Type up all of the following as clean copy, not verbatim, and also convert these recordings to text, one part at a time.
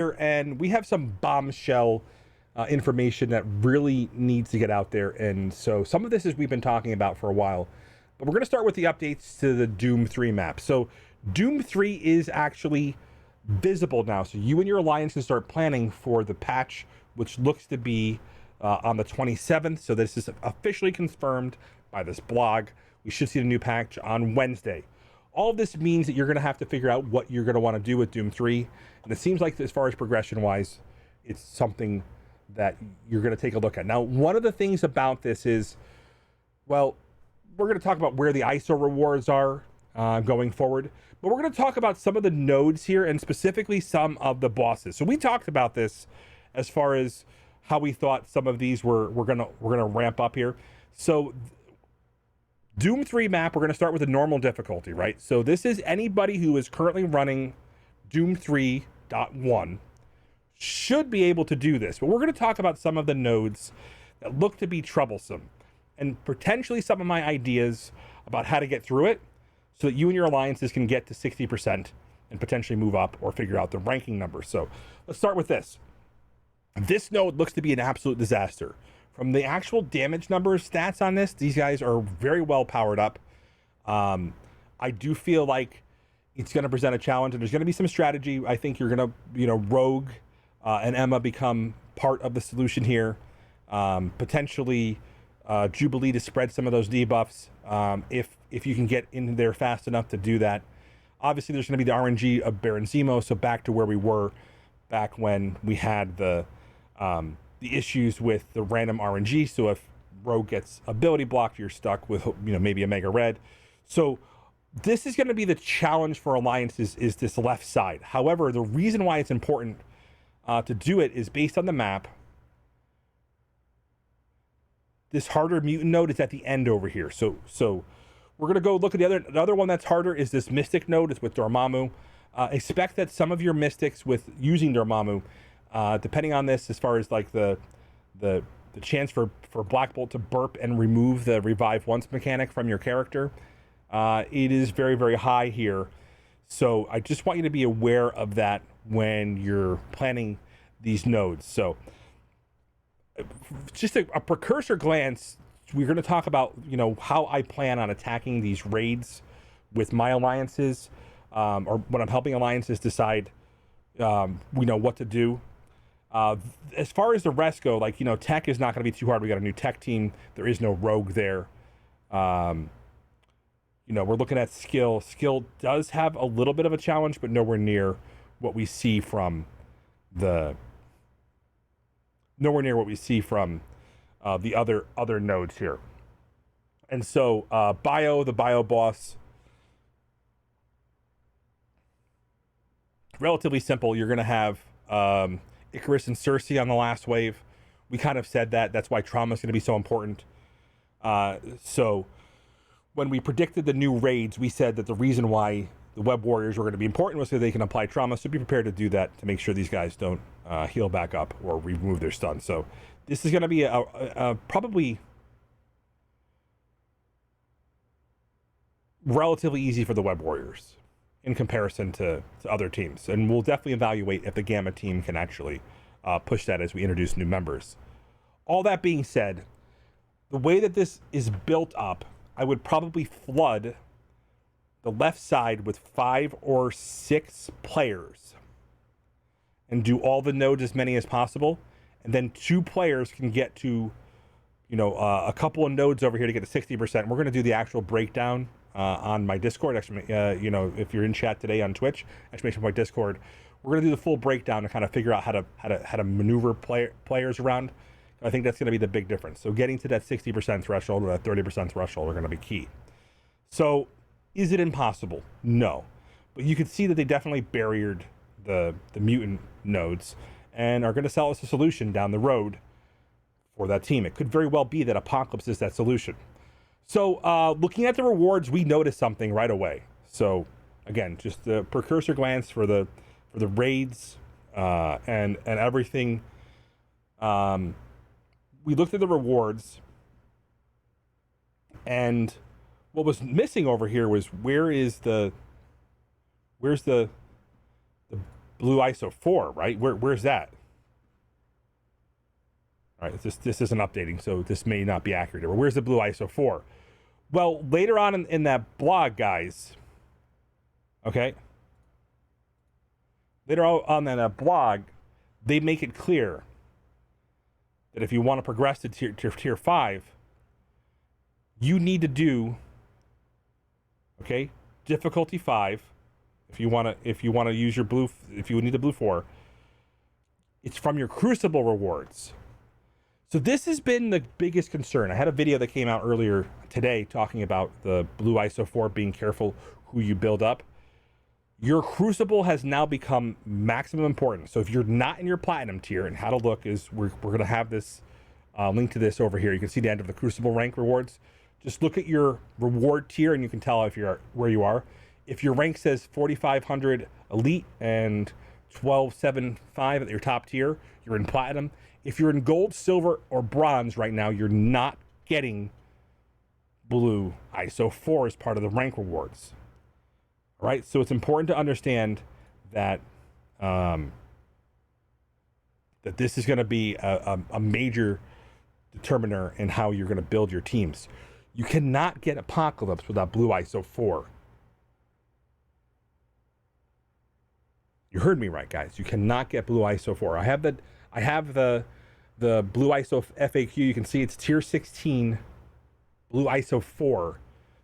and we have some bombshell information that really needs to get out there. And so some of this is we've been talking about for a while, but we're going to start with the updates to the Doom 3 map. So Doom 3 is actually visible now. So you and your alliance can start planning for the patch, which looks to be on the 27th. So this is officially confirmed by this blog. We should see the new patch on Wednesday. All of this means that you're going to have to figure out what you're going to want to do with Doom 3. And it seems like as far as progression-wise, it's something that you're going to take a look at. Now, one of the things about this is, well, we're going to talk about where the ISO rewards are going forward. But we're going to talk about some of the nodes here and specifically some of the bosses. So we talked about this as far as how we thought some of these were going to ramp up here. So Doom 3 map, we're going to start with a normal difficulty, right? So this is anybody who is currently running Doom 3.1 should be able to do this. But we're going to talk about some of the nodes that look to be troublesome and potentially some of my ideas about how to get through it so that you and your alliances can get to 60% and potentially move up or figure out the ranking numbers. So let's start with this. This node looks to be an absolute disaster. From the actual damage numbers stats on this, these guys are very well powered up. I do feel like it's going to present a challenge, and there's going to be some strategy. I think you're going to, Rogue and Emma become part of the solution here. Potentially Jubilee to spread some of those debuffs if you can get in there fast enough to do that. Obviously, there's going to be the RNG of Baron Zemo, so back to where we were back when we had the issues with the random RNG. So if Rogue gets ability blocked, you're stuck with maybe a Mega Red. So this is going to be the challenge for alliances, is this left side. However, the reason why it's important to do it is based on the map. This harder mutant node is at the end over here. So we're going to go look at the other one that's harder is this Mystic node. It's with Dormammu. Expect that some of your Mystics with using Dormammu, depending on this, as far as like the chance for Black Bolt to burp and remove the revive once mechanic from your character, it is very, very high here. So I just want you to be aware of that when you're planning these nodes. So just a precursor glance, we're going to talk about how I plan on attacking these raids with my alliances, or when I'm helping alliances decide what to do. As far as the rest go, tech is not going to be too hard. We got a new tech team. There is no rogue there. We're looking at skill. Skill does have a little bit of a challenge, but nowhere near what we see from the other nodes here. And so the bio boss, relatively simple. You're going to have Icarus and Cersei on the last wave. We kind of said that. That's why trauma is going to be so important. So when we predicted the new raids, we said that the reason why the web warriors were going to be important was so they can apply trauma. So be prepared to do that to make sure these guys don't heal back up or remove their stun. So this is going to be a probably relatively easy for the web warriors in comparison to other teams. And we'll definitely evaluate if the Gamma team can actually push that as we introduce new members. All that being said, the way that this is built up, I would probably flood the left side with 5 or 6 players and do all the nodes, as many as possible. And then 2 players can get to, a couple of nodes over here to get to 60%. We're going to do the actual breakdown on my Discord. Actually, if you're in chat today on Twitch, exclamation point Discord, we're going to do the full breakdown to kind of figure out how to maneuver players around. I think that's going to be the big difference. So getting to that 60% threshold or that 30% threshold are going to be key. So is it impossible? No. But you can see that they definitely barriered the mutant nodes and are going to sell us a solution down the road for that team. It could very well be that Apocalypse is that solution. So looking at the rewards, we noticed something right away. So again, just the precursor glance for the raids and everything. We looked at the rewards, and what was missing over here was where's the blue ISO 4, right? Where's that? All right, this isn't updating, so this may not be accurate. But where's the blue ISO 4? Well, later on in that blog, guys, okay? Later on in that blog, they make it clear that if you want to progress to tier 5, you need to do, okay, difficulty 5. If you want to use your blue, if you need the blue 4, it's from your Crucible rewards. So this has been the biggest concern. I had a video that came out earlier today talking about the blue ISO 4, being careful who you build up. Your Crucible has now become maximum importance. So if you're not in your platinum tier, and how to look is we're going to have this link to this over here. You can see the end of the Crucible rank rewards. Just look at your reward tier and you can tell if you're where you are. If your rank says 4,500 elite and 1275 at your top tier, you're in platinum. If you're in gold, silver, or bronze right now, you're not getting blue ISO 4 as part of the rank rewards. All right, so it's important to understand that that this is going to be a major determiner in how you're going to build your teams. You cannot get Apocalypse without blue ISO 4. You heard me right, guys. You cannot get blue ISO 4. I have the blue ISO FAQ. You can see it's tier 16 blue ISO 4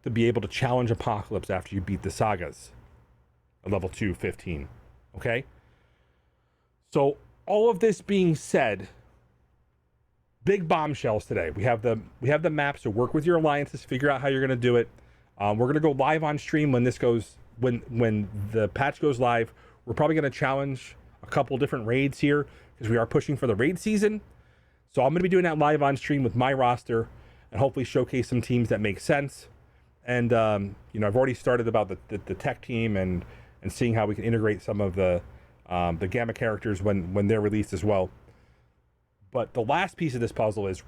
to be able to challenge Apocalypse after you beat the sagas at level 2, 15. Okay? So all of this being said, big bombshells today. We have the map, so work with your alliances, figure out how you're going to do it. We're going to go live on stream when the patch goes live. We're probably going to challenge a couple different raids here because we are pushing for the raid season. So I'm going to be doing that live on stream with my roster and hopefully showcase some teams that make sense. And I've already started about the tech team and seeing how we can integrate some of the Gamma characters when they're released as well. But the last piece of this puzzle is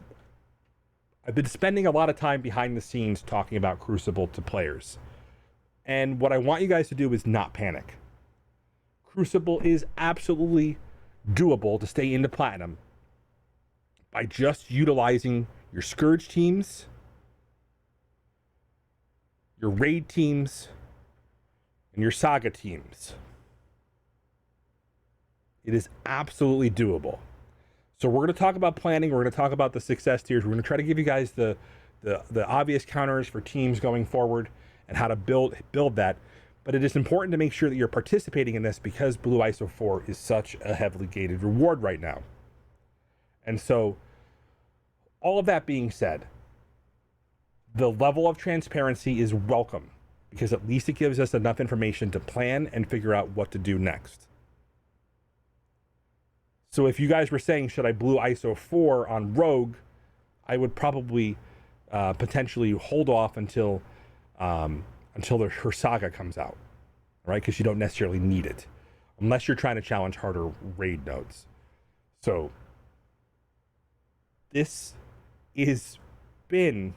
I've been spending a lot of time behind the scenes talking about Crucible to players. And what I want you guys to do is not panic. Crucible is absolutely doable to stay into platinum by just utilizing your Scourge teams, your raid teams, and your saga teams. It is absolutely doable. So we're going to talk about planning. We're going to talk about the success tiers. We're going to try to give you guys the obvious counters for teams going forward and how to build that. But it is important to make sure that you're participating in this because blue ISO 4 is such a heavily gated reward right now. And so all of that being said, the level of transparency is welcome because at least it gives us enough information to plan and figure out what to do next. So if you guys were saying, should I blue ISO 4 on Rogue, I would probably potentially hold off until her saga comes out, right? Because you don't necessarily need it unless you're trying to challenge harder raid nodes. So this is been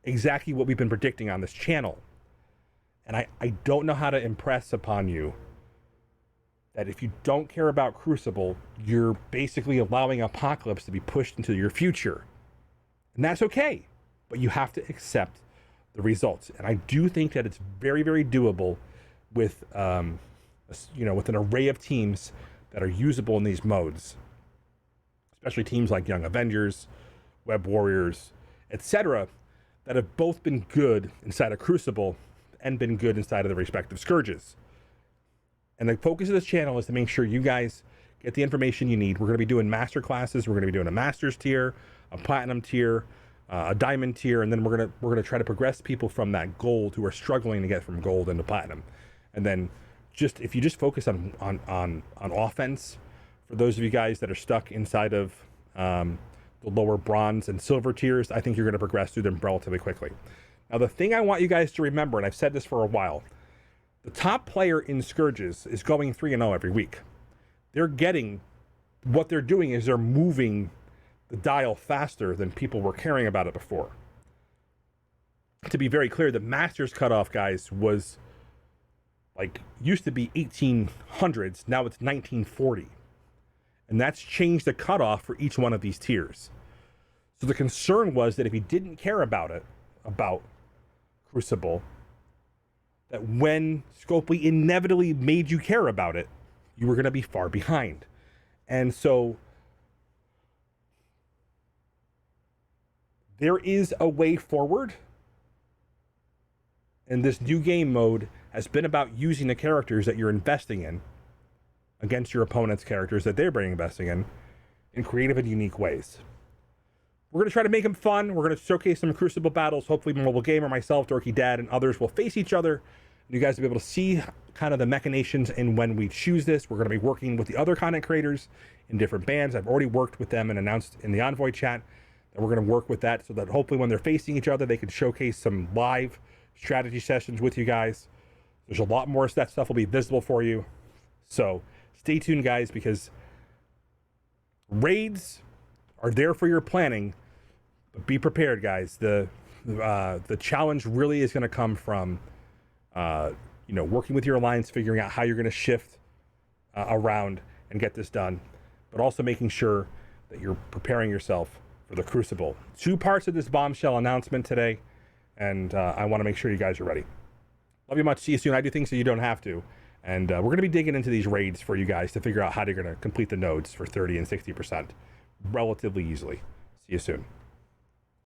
exactly what we've been predicting on this channel. And I don't know how to impress upon you that if you don't care about Crucible, you're basically allowing Apocalypse to be pushed into your future. And that's okay, but you have to accept the results. And I do think that it's very, very doable with, with an array of teams that are usable in these modes, especially teams like Young Avengers, Web Warriors, etc., that have both been good inside of Crucible and been good inside of the respective Scourges. And the focus of this channel is to make sure you guys get the information you need. We're going to be doing master classes. We're going to be doing a master's tier, a platinum tier, a diamond tier, and then we're going to try to progress people from that gold who are struggling to get from gold into platinum. And then if you just focus on offense, for those of you guys that are stuck inside of the lower bronze and silver tiers, I think you're going to progress through them relatively quickly. Now, the thing I want you guys to remember, and I've said this for a while, the top player in Scourges is going 3-0 every week. What they're doing is they're moving the dial faster than people were caring about it before. To be very clear, the Masters cutoff, guys, was like used to be 1800s, now it's 1940. And that's changed the cutoff for each one of these tiers. So the concern was that if you didn't care about Crucible, that when Scopely inevitably made you care about it, you were going to be far behind. And so there is a way forward. And this new game mode has been about using the characters that you're investing in against your opponent's characters that they're investing in creative and unique ways. We're going to try to make them fun. We're going to showcase some Crucible battles. Hopefully Mobile Gamer, myself, Dorky Dad, and others will face each other. And you guys will be able to see kind of the machinations and when we choose this. We're going to be working with the other content creators in different bands. I've already worked with them and announced in the Envoy chat that we're going to work with that so that hopefully when they're facing each other, they can showcase some live strategy sessions with you guys. There's a lot more of that stuff will be visible for you. So stay tuned, guys, because raids are there for your planning, but be prepared, guys. The challenge really is going to come from working with your alliance, figuring out how you're going to shift around and get this done, but also making sure that you're preparing yourself for the Crucible. 2 parts of this bombshell announcement today, and I want to make sure you guys are ready. Love you much. See you soon. I do things so you don't have to. And we're going to be digging into these raids for you guys to figure out how you're going to complete the nodes for 30 and 60% relatively easily. See you soon.